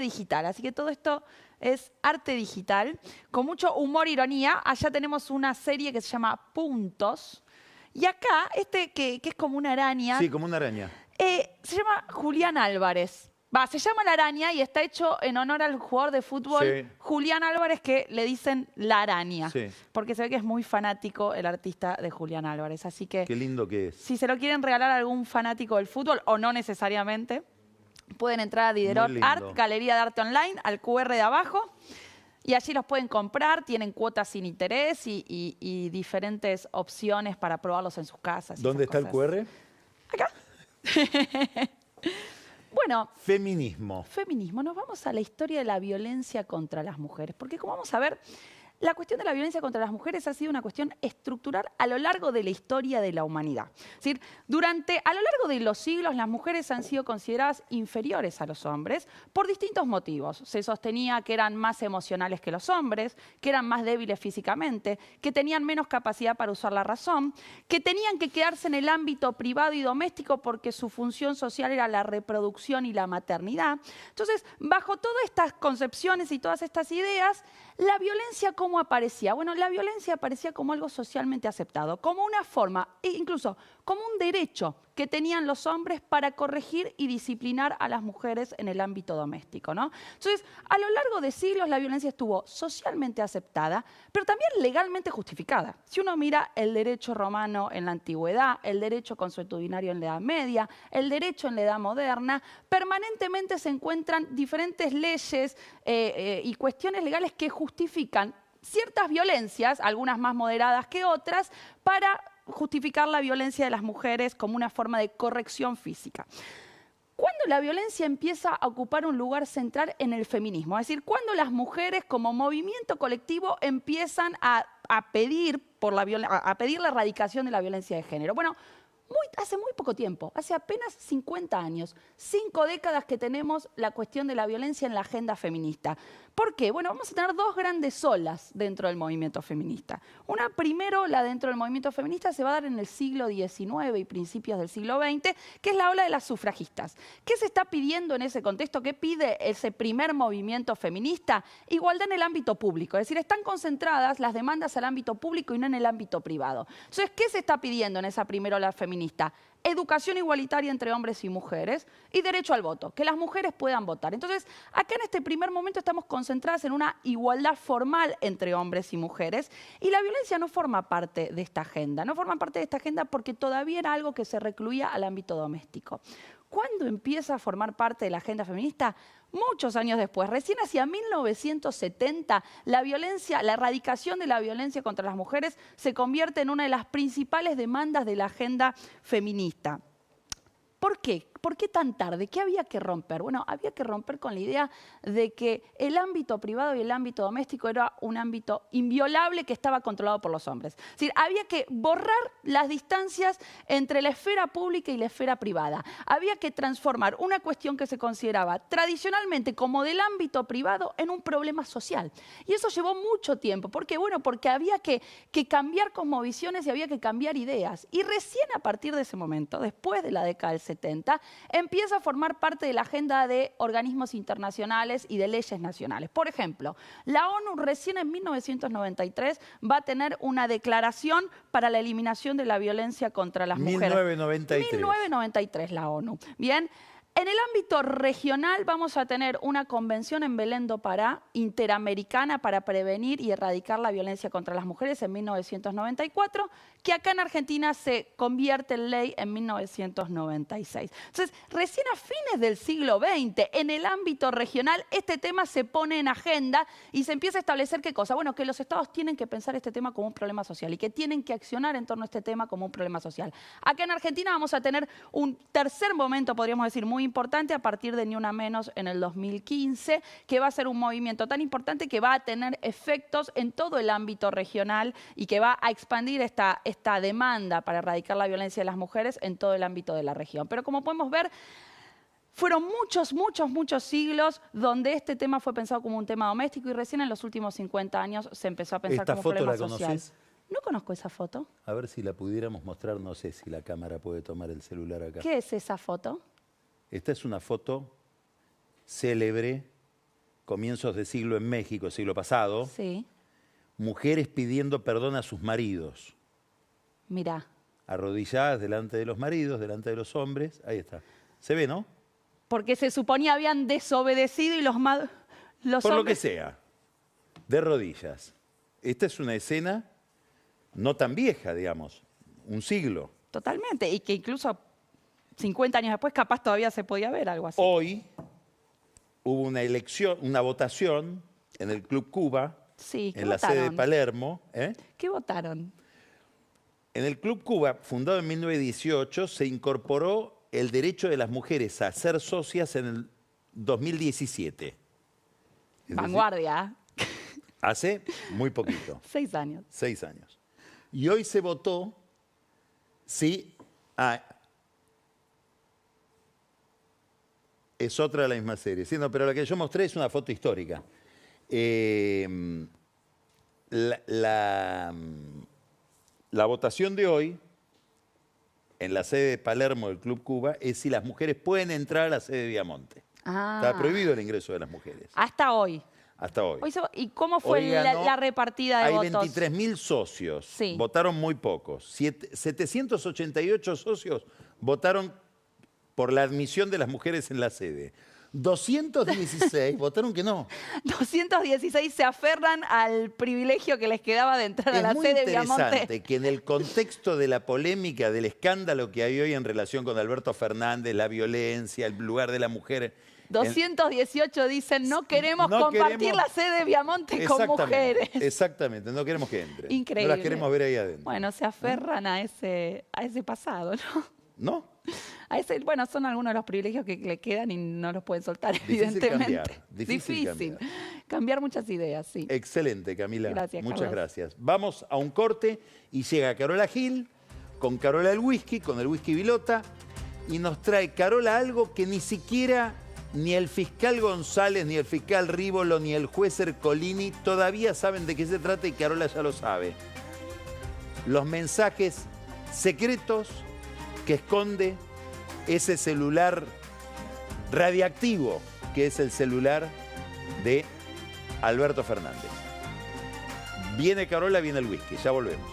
digital. Así que todo esto es arte digital, con mucho humor e ironía. Allá tenemos una serie que se llama Puntos. Y acá, que es como una araña. Sí, como una araña. Se llama Julián Álvarez. Se llama La Araña y está hecho en honor al jugador de fútbol Julián Álvarez, que le dicen La Araña. Sí. Porque se ve que es muy fanático el artista de Julián Álvarez. Así que qué lindo que es. Si se lo quieren regalar a algún fanático del fútbol, o no necesariamente, pueden entrar a Diderot Art, Galería de Arte Online, al QR de abajo. Y allí los pueden comprar, tienen cuotas sin interés y diferentes opciones para probarlos en sus casas. ¿Dónde está el QR? Acá. Bueno, feminismo. Feminismo. Nos vamos a la historia de la violencia contra las mujeres. Porque como vamos a ver, la cuestión de la violencia contra las mujeres ha sido una cuestión estructural a lo largo de la historia de la humanidad. Es decir, a lo largo de los siglos, las mujeres han sido consideradas inferiores a los hombres por distintos motivos. Se sostenía que eran más emocionales que los hombres, que eran más débiles físicamente, que tenían menos capacidad para usar la razón, que tenían que quedarse en el ámbito privado y doméstico porque su función social era la reproducción y la maternidad. Entonces, bajo todas estas concepciones y todas estas ideas, la violencia, ¿cómo aparecía? Bueno, la violencia aparecía como algo socialmente aceptado, como una forma, e incluso como un derecho que tenían los hombres para corregir y disciplinar a las mujeres en el ámbito doméstico, ¿no? Entonces, a lo largo de siglos la violencia estuvo socialmente aceptada, pero también legalmente justificada. Si uno mira el derecho romano en la antigüedad, el derecho consuetudinario en la Edad Media, el derecho en la Edad Moderna, permanentemente se encuentran diferentes leyes y cuestiones legales que justifican ciertas violencias, algunas más moderadas que otras, para justificar la violencia de las mujeres como una forma de corrección física. ¿Cuándo la violencia empieza a ocupar un lugar central en el feminismo? Es decir, cuando las mujeres como movimiento colectivo empiezan a pedir la erradicación de la violencia de género. Bueno, hace muy poco tiempo, hace apenas 50 años, 5 décadas que tenemos la cuestión de la violencia en la agenda feminista. ¿Por qué? Bueno, vamos a tener dos grandes olas dentro del movimiento feminista. Una primero, la dentro del movimiento feminista, se va a dar en el siglo XIX y principios del siglo XX, que es la ola de las sufragistas. ¿Qué se está pidiendo en ese contexto? ¿Qué pide ese primer movimiento feminista? Igualdad en el ámbito público, es decir, están concentradas las demandas al ámbito público y no en el ámbito privado. Entonces, ¿qué se está pidiendo en esa primera ola feminista? Educación igualitaria entre hombres y mujeres y derecho al voto, que las mujeres puedan votar. Entonces, acá en este primer momento estamos concentradas en una igualdad formal entre hombres y mujeres y la violencia no forma parte de esta agenda. No forma parte de esta agenda porque todavía era algo que se recluía al ámbito doméstico. ¿Cuándo empieza a formar parte de la agenda feminista? Muchos años después, recién hacia 1970, la erradicación de la violencia contra las mujeres se convierte en una de las principales demandas de la agenda feminista. ¿Por qué? ¿Por qué tan tarde? ¿Qué había que romper? Bueno, había que romper con la idea de que el ámbito privado y el ámbito doméstico era un ámbito inviolable que estaba controlado por los hombres. Es decir, había que borrar las distancias entre la esfera pública y la esfera privada. Había que transformar una cuestión que se consideraba tradicionalmente como del ámbito privado en un problema social. Y eso llevó mucho tiempo. ¿Por qué? Bueno, porque había que cambiar cosmovisiones y había que cambiar ideas. Y recién a partir de ese momento, después de la década del 70, empieza a formar parte de la agenda de organismos internacionales y de leyes nacionales. Por ejemplo, la ONU recién en 1993 va a tener una declaración para la eliminación de la violencia contra las mujeres. 1993. 1993 la ONU. Bien. En el ámbito regional vamos a tener una convención en Belén do Pará interamericana para prevenir y erradicar la violencia contra las mujeres en 1994, que acá en Argentina se convierte en ley en 1996. Entonces, recién a fines del siglo XX, en el ámbito regional, este tema se pone en agenda y se empieza a establecer ¿qué cosa? Bueno, que los estados tienen que pensar este tema como un problema social y que tienen que accionar en torno a este tema como un problema social. Acá en Argentina vamos a tener un tercer momento, podríamos decir, muy importante a partir de Ni Una Menos en el 2015, que va a ser un movimiento tan importante que va a tener efectos en todo el ámbito regional y que va a expandir esta demanda para erradicar la violencia de las mujeres en todo el ámbito de la región. Pero como podemos ver, fueron muchos siglos donde este tema fue pensado como un tema doméstico y recién en los últimos 50 años se empezó a pensar como un problema social. ¿Esta foto la conoces? No conozco esa foto. A ver si la pudiéramos mostrar, no sé si la cámara puede tomar el celular acá. ¿Qué es esa foto? Esta es una foto célebre comienzos de siglo en México, siglo pasado, Sí, mujeres pidiendo perdón a sus maridos, mirá. arrodilladas delante de los maridos, delante de los hombres. Ahí está. Se ve, ¿no? Porque se suponía habían desobedecido y los Por lo que hombres... sea, de rodillas. Esta es una escena no tan vieja, digamos, un siglo. Totalmente, y que incluso 50 años después capaz todavía se podía ver algo así. Hoy hubo una elección, una votación en el Club Cuba, Sí, ¿qué en la sede de votaron? Palermo. ¿Qué votaron? En el Club Cuba, fundado en 1918, se incorporó el derecho de las mujeres a ser socias en el 2017. Es decir, Vanguardia, hace muy poquito, 6 años. 6 años. Y hoy se votó si... es otra de la misma serie. Sí, no, pero la que yo mostré es una foto histórica. La votación de hoy en la sede de Palermo del Club Cuba es si las mujeres pueden entrar a la sede de Viamonte. Ah. Está prohibido el ingreso de las mujeres. Hasta hoy. Hasta hoy. ¿Y cómo fue Hoy ganó- la repartida de Hay votos? 23.000 socios. Sí. Votaron muy pocos. 788 socios votaron por la admisión de las mujeres en la sede. 216 votaron que no. 216 se aferran al privilegio que les quedaba de entrar a Es la muy sede de Viamonte. interesante que en el contexto de la polémica, del escándalo que hay hoy en relación con Alberto Fernández, la violencia, el lugar de la mujer... 218 dicen, no queremos No compartir queremos- la sede de Viamonte con mujeres. Exactamente, no queremos que entren. Increíble. No las queremos ver ahí adentro. Bueno, se aferran a ese pasado, ¿no? ¿No? Bueno, son algunos de los privilegios que le quedan y no los pueden soltar, Difícil evidentemente. cambiar, difícil Cambiar muchas ideas, sí. Excelente, Camila. Gracias, Muchas Carlos. gracias. Vamos a un corte y llega Carola Gil con Carola el whisky, con el whisky Vilota, y nos trae Carola algo que ni siquiera ni el fiscal González, ni el fiscal Rívolo, ni el juez Ercolini todavía saben de qué se trata y Carola ya lo sabe. Los mensajes secretos que esconde ese celular radiactivo que es el celular de Alberto Fernández. Viene Carola, viene el whisky. Ya volvemos.